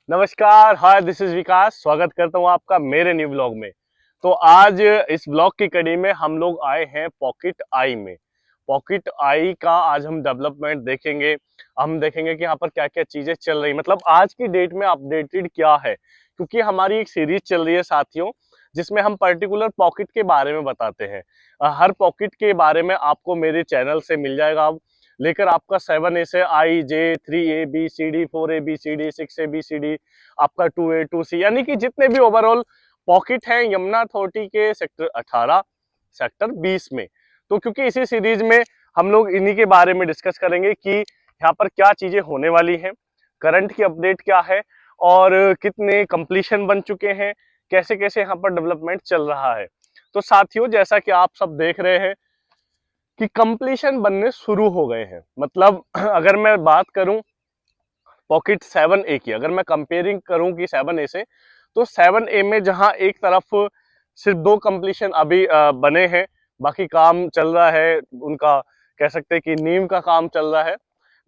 नमस्कार, हाय, this is विकास। स्वागत करता हूँ आपका मेरे न्यू ब्लॉग में। तो आज इस ब्लॉग की कड़ी में हम लोग आए हैं पॉकेट आई में। पॉकेट आई का आज हम डेवलपमेंट देखेंगे। हम देखेंगे कि यहाँ पर क्या क्या चीजें चल रही, मतलब आज की डेट में अपडेटेड क्या है, क्योंकि हमारी एक सीरीज चल रही है साथियों, जिसमें हम पर्टिकुलर पॉकेट के बारे में बताते हैं। हर पॉकेट के बारे में आपको मेरे चैनल से मिल जाएगा। अब लेकर आपका 7A से आई जे, 3ABCD, 4ABCD, 6ABCD, आपका 2A 2C, यानी कि जितने भी ओवरऑल पॉकेट हैं यमुना अथॉरिटी के सेक्टर 18, सेक्टर 20 में। तो क्योंकि इसी सीरीज में हम लोग इन्हीं के बारे में डिस्कस करेंगे कि यहाँ पर क्या चीजें होने वाली हैं, करंट की अपडेट क्या है और कितने कंप्लीशन बन चुके हैं, कैसे कैसे यहाँ पर डेवलपमेंट चल रहा है। तो साथियों, जैसा कि आप सब देख रहे हैं कि कंप्लीशन बनने शुरू हो गए हैं। मतलब अगर मैं बात करूं पॉकेट 7A की, अगर मैं कंपेयरिंग करूं कि 7A से, तो 7A में जहां एक तरफ सिर्फ 2 कंप्लीशन अभी बने हैं, बाकी काम चल रहा है उनका, कह सकते हैं कि नींव का काम चल रहा है।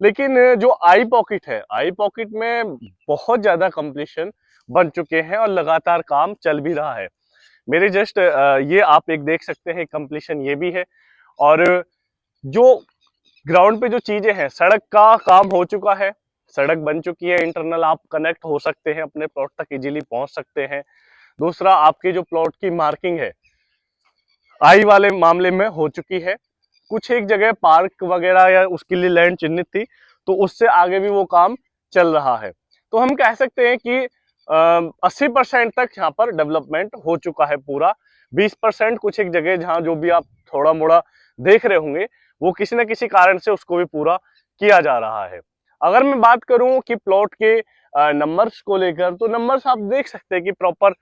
लेकिन जो आई पॉकेट है, आई पॉकेट में बहुत ज्यादा कंप्लीशन बन चुके हैं और लगातार काम चल भी रहा है। मेरे जस्ट ये आप एक देख सकते हैं कंप्लीशन ये भी है। और जो ग्राउंड पे जो चीजें हैं, सड़क का काम हो चुका है, सड़क बन चुकी है, इंटरनल आप कनेक्ट हो सकते हैं, अपने प्लॉट तक इजीली पहुंच सकते हैं। दूसरा, आपके जो प्लॉट की मार्किंग है आई वाले मामले में हो चुकी है। कुछ एक जगह पार्क वगैरह या उसके लिए लैंड चिन्हित थी, तो उससे आगे भी वो काम चल रहा है। तो हम कह सकते हैं कि 80% तक यहाँ पर डेवलपमेंट हो चुका है पूरा। 20% कुछ एक जगह जहाँ जो भी आप थोड़ा मोड़ा देख रहे होंगे, वो किसी न किसी कारण से उसको भी पूरा किया जा रहा है। अगर मैं बात करूं कि प्लॉट के नंबर्स को लेकर, तो नंबर्स आप देख सकते हैं कि प्रॉपर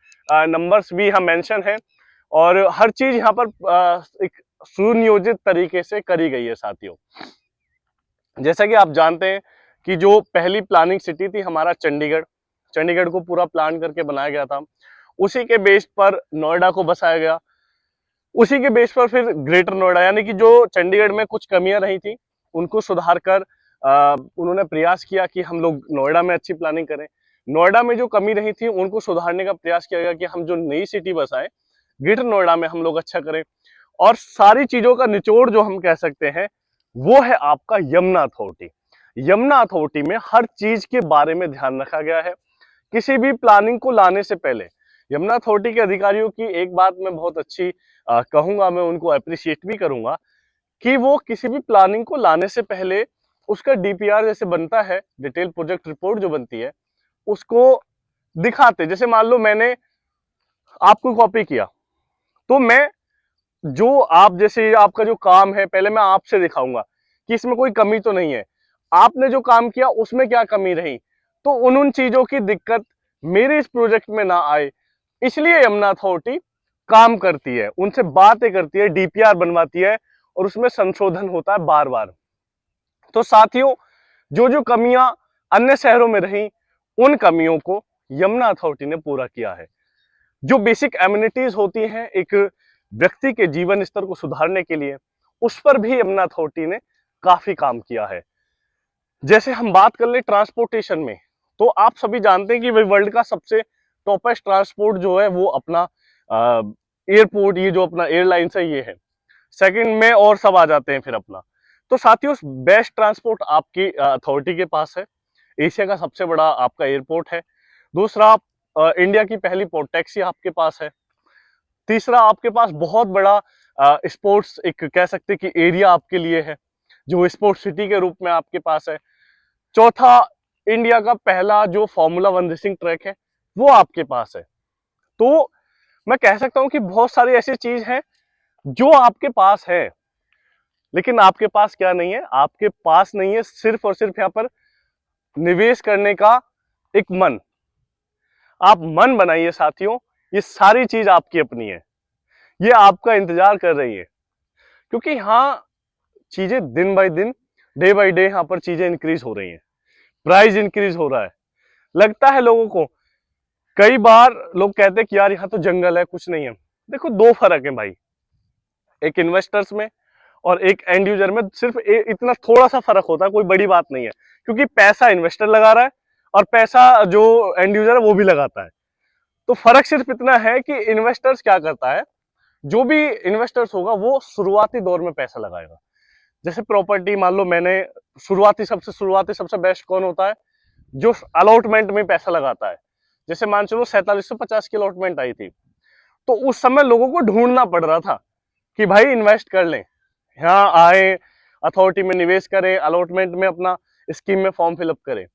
नंबर्स भी यहाँ मेंशन है और हर चीज यहाँ पर एक सुनियोजित तरीके से करी गई है साथियों। जैसा कि आप जानते हैं कि जो पहली प्लानिंग सिटी थी हमारा चंडीगढ़, चंडीगढ़ को पूरा प्लान करके बनाया गया था। उसी के बेस पर नोएडा को बसाया गया, उसी के बेस पर फिर ग्रेटर नोएडा, यानी कि जो चंडीगढ़ में कुछ कमियां रही थी उनको सुधार कर उन्होंने प्रयास किया कि हम लोग नोएडा में अच्छी प्लानिंग करें। नोएडा में जो कमी रही थी उनको सुधारने का प्रयास किया गया कि हम जो नई सिटी बसाएं ग्रेटर नोएडा में हम लोग अच्छा करें। और सारी चीजों का निचोड़ जो हम कह सकते हैं वो है आपका यमुना अथॉरिटी। यमुना अथॉरिटी में हर चीज के बारे में ध्यान रखा गया है। किसी भी प्लानिंग को लाने से पहले यमुना अथॉरिटी के अधिकारियों की एक बात मैं बहुत अच्छी कहूंगा, मैं उनको अप्रिशिएट भी करूंगा कि वो किसी भी प्लानिंग को लाने से पहले उसका डीपीआर जैसे बनता है, डिटेल प्रोजेक्ट रिपोर्ट जो बनती है, उसको दिखाते। जैसे मान लो मैंने आपको कॉपी किया, तो मैं जो आप जैसे आपका जो काम है पहले मैं आपसे दिखाऊंगा कि इसमें कोई कमी तो नहीं है, आपने जो काम किया उसमें क्या कमी रही, तो उन चीजों की दिक्कत मेरे इस प्रोजेक्ट में ना आए, इसलिए यमुना अथॉरिटी काम करती है, उनसे बातें करती है, डीपीआर बनवाती है और उसमें संशोधन होता है बार बार। तो साथियों, जो जो कमियां अन्य शहरों में रही, उन कमियों को यमुना अथॉरिटी ने पूरा किया है। जो बेसिक एमिनिटीज होती हैं एक व्यक्ति के जीवन स्तर को सुधारने के लिए, उस पर भी यमुना अथॉरिटी ने काफी काम किया है। जैसे हम बात कर ले ट्रांसपोर्टेशन में, तो आप सभी जानते हैं कि भाई वर्ल्ड का सबसे टॉपेस्ट ट्रांसपोर्ट जो है वो अपना एयरपोर्ट, ये जो अपना एयरलाइंस है ये है। सेकंड में और सब आ जाते हैं फिर अपना। तो साथियों, बेस्ट ट्रांसपोर्ट आपकी अथॉरिटी के पास है। एशिया का सबसे बड़ा आपका एयरपोर्ट है। दूसरा, इंडिया की पहली पोर्ट टैक्सी आपके पास है। तीसरा, आपके पास बहुत बड़ा स्पोर्ट्स एक कह सकते हैं कि एरिया आपके लिए है, जो स्पोर्ट्स सिटी के रूप में आपके पास है। चौथा, इंडिया का पहला जो Formula 1 रेसिंग ट्रैक है वो आपके पास है। तो मैं कह सकता हूं कि बहुत सारी ऐसी चीज है जो आपके पास है, लेकिन आपके पास क्या नहीं है, आपके पास नहीं है सिर्फ और सिर्फ यहाँ पर निवेश करने का एक मन। आप मन बनाइए साथियों, ये सारी चीज आपकी अपनी है, ये आपका इंतजार कर रही है, क्योंकि यहाँ चीजें दिन बाय दिन, डे बाय डे यहाँ पर चीजें इंक्रीज हो रही हैं, प्राइस इंक्रीज हो रहा है। लगता है लोगों को, कई बार लोग कहते हैं कि यार यहाँ तो जंगल है, कुछ नहीं है। देखो, दो फर्क है भाई, एक इन्वेस्टर्स में और एक एंड यूजर में सिर्फ इतना थोड़ा सा फर्क होता है, कोई बड़ी बात नहीं है, क्योंकि पैसा इन्वेस्टर लगा रहा है और पैसा जो एंड यूजर है वो भी लगाता है। तो फर्क सिर्फ इतना है कि इन्वेस्टर्स क्या करता है, जो भी इन्वेस्टर्स होगा वो शुरुआती दौर में पैसा लगाएगा। जैसे प्रॉपर्टी मान लो, मैंने शुरुआती सबसे बेस्ट कौन होता है, जो अलॉटमेंट में पैसा लगाता है। जैसे मान चलो 4750 की अलॉटमेंट आई थी, तो उस समय लोगों को ढूंढना पड़ रहा था कि भाई इन्वेस्ट कर लें, यहाँ आए, अथॉरिटी में निवेश करें, अलॉटमेंट में अपना स्कीम में फॉर्म फिलअप करें।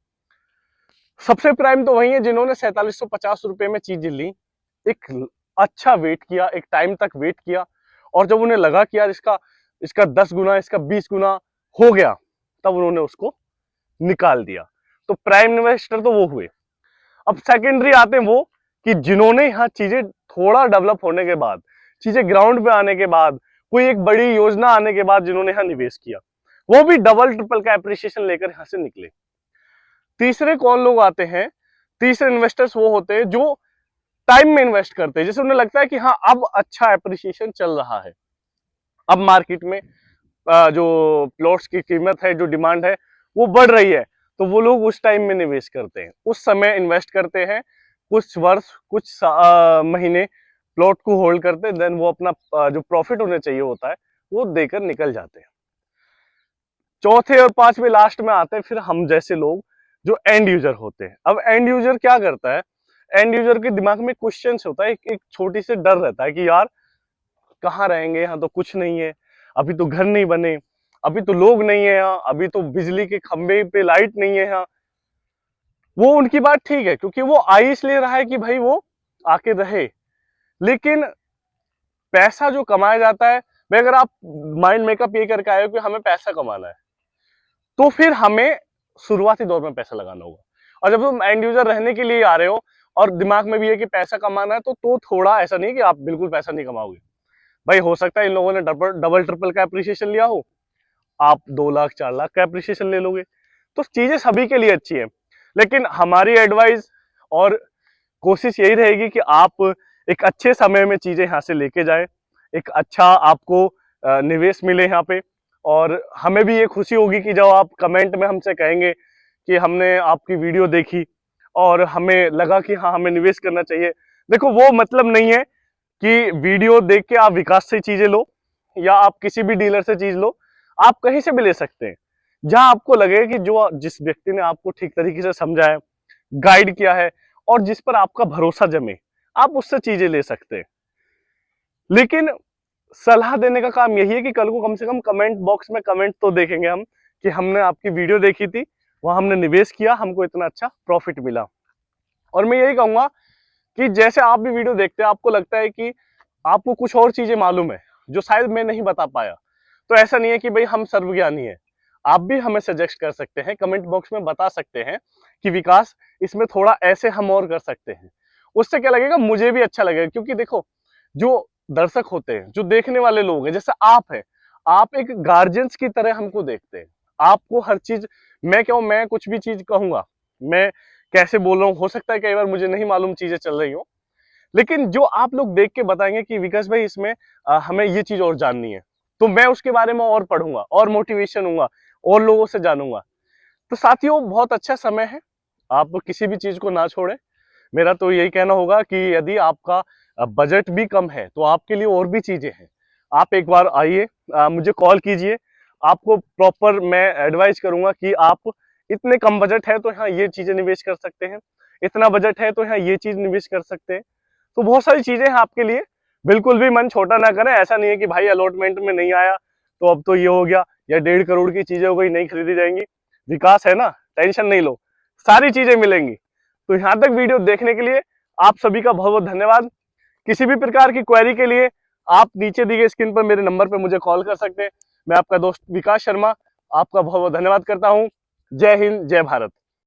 सबसे प्राइम तो वही है जिन्होंने 4750 रुपए में चीज ली, एक अच्छा वेट किया, एक टाइम तक वेट किया, और जब उन्हें लगा कि यार इसका इसका 10 गुना, इसका 20 गुना हो गया, तब उन्होंने उसको निकाल दिया। तो प्राइम इन्वेस्टर तो वो हुए। अब सेकेंडरी आते हैं वो कि जिन्होंने यहाँ चीजें थोड़ा डेवलप होने के बाद, चीजें ग्राउंड पे आने के बाद, कोई एक बड़ी योजना आने के बाद जिन्होंने यहाँ निवेश किया, वो भी डबल ट्रिपल का एप्रिसिएशन लेकर यहाँ से निकले। तीसरे कौन लोग आते हैं, तीसरे इन्वेस्टर्स वो होते हैं जो टाइम में इन्वेस्ट करते हैं। जैसे उन्हें लगता है कि हाँ अब अच्छा एप्रिसिएशन चल रहा है, अब मार्केट में जो प्लॉट्स की कीमत है, जो डिमांड है वो बढ़ रही है, तो वो लोग उस टाइम में निवेश करते हैं, उस समय इन्वेस्ट करते हैं, कुछ वर्ष, कुछ महीने प्लॉट को होल्ड करते हैं, देन वो अपना जो प्रॉफिट उन्हें चाहिए होता है वो देकर निकल जाते हैं। चौथे और पांचवे लास्ट में आते हैं फिर हम जैसे लोग जो एंड यूजर होते हैं। अब एंड यूजर क्या करता है, एंड यूजर के दिमाग में क्वेश्चन होता है, एक छोटी सी डर रहता है कि यार कहाँ रहेंगे, यहाँ तो कुछ नहीं है, अभी तो घर नहीं बने, अभी तो लोग नहीं है यहाँ, अभी तो बिजली के खंबे पे लाइट नहीं है यहाँ। वो उनकी बात ठीक है, क्योंकि वो आ इसलिए रहा है कि भाई वो आके रहे। लेकिन पैसा जो कमाया जाता है, भाई अगर आप माइंड मेकअप ये करके आए हो कि हमें पैसा कमाना है, तो फिर हमें शुरुआती दौर में पैसा लगाना होगा। और जब तुम एंड यूजर रहने के लिए आ रहे हो और दिमाग में भी है कि पैसा कमाना है, तो थोड़ा ऐसा नहीं है कि आप बिल्कुल पैसा नहीं कमाओगे। भाई हो सकता है इन लोगों ने डबल ट्रिपल का एप्रिसिएशन लिया हो, आप 2 लाख 4 लाख का एप्रिसिएशन ले लोगे। तो चीजें सभी के लिए अच्छी है, लेकिन हमारी एडवाइस और कोशिश यही रहेगी कि आप एक अच्छे समय में चीजें यहाँ से लेके जाएं, एक अच्छा आपको निवेश मिले यहाँ पे। और हमें भी ये खुशी होगी कि जब आप कमेंट में हमसे कहेंगे कि हमने आपकी वीडियो देखी और हमें लगा कि हाँ हमें निवेश करना चाहिए। देखो वो मतलब नहीं है कि वीडियो देख के आप विकास से चीजें लो या आप किसी भी डीलर से चीज लो, आप कहीं से भी ले सकते हैं। जहां आपको लगे कि जो जिस व्यक्ति ने आपको ठीक तरीके से समझाया, गाइड किया है और जिस पर आपका भरोसा जमे, आप उससे चीजें ले सकते हैं। लेकिन सलाह देने का काम यही है कि कल को कम से कम कमेंट बॉक्स में कमेंट तो देखेंगे हम कि हमने आपकी वीडियो देखी थी, वहां हमने निवेश किया, हमको इतना अच्छा प्रॉफिट मिला। और मैं यही कहूंगा कि जैसे आप भी वीडियो देखते हैं, आपको लगता है कि आपको कुछ और चीजें मालूम है जो शायद मैं नहीं बता पाया, तो ऐसा नहीं है कि भाई हम सर्वज्ञानी है। आप भी हमें सजेस्ट कर सकते हैं, कमेंट बॉक्स में बता सकते हैं कि विकास इसमें थोड़ा ऐसे हम और कर सकते हैं। उससे क्या लगेगा, मुझे भी अच्छा लगेगा। क्योंकि देखो, जो दर्शक होते हैं, जो देखने वाले लोग हैं, जैसे आप हैं, आप एक गार्जियंस की तरह हमको देखते हैं। आपको हर चीज, मैं क्यों, मैं कुछ भी चीज कहूंगा, मैं कैसे बोल रहा हूँ, हो सकता है कई बार मुझे नहीं मालूम चीजें चल रही हो, लेकिन जो आप लोग देख के बताएंगे कि विकास भाई इसमें हमें ये चीज और जाननी है, तो मैं उसके बारे में और पढ़ूंगा, और मोटिवेशन हूंगा, और लोगों से जानूंगा। तो साथियों, बहुत अच्छा समय है, आप किसी भी चीज को ना छोड़े। मेरा तो यही कहना होगा कि यदि आपका बजट भी कम है तो आपके लिए और भी चीजें हैं। आप एक बार आइए, मुझे कॉल कीजिए, आपको प्रॉपर मैं एडवाइस करूंगा कि आप इतने कम बजट है तो यहाँ ये चीजें निवेश कर सकते हैं, इतना बजट है तो यहाँ ये चीज निवेश कर सकते हैं। तो बहुत सारी चीजें हैं आपके लिए। बिल्कुल भी मन छोटा ना करें। ऐसा नहीं है कि भाई अलॉटमेंट में नहीं आया तो अब तो ये हो गया, या 1.5 करोड़ की चीजें हो गई, नहीं खरीदी जाएंगी। विकास है ना, टेंशन नहीं लो, सारी चीजें मिलेंगी। तो यहाँ तक वीडियो देखने के लिए आप सभी का बहुत बहुत धन्यवाद। किसी भी प्रकार की क्वेरी के लिए आप नीचे दी गई स्क्रीन पर मेरे नंबर पर मुझे कॉल कर सकते हैं। मैं आपका दोस्त विकास शर्मा आपका बहुत बहुत धन्यवाद करता हूँ। जय हिंद, जय भारत।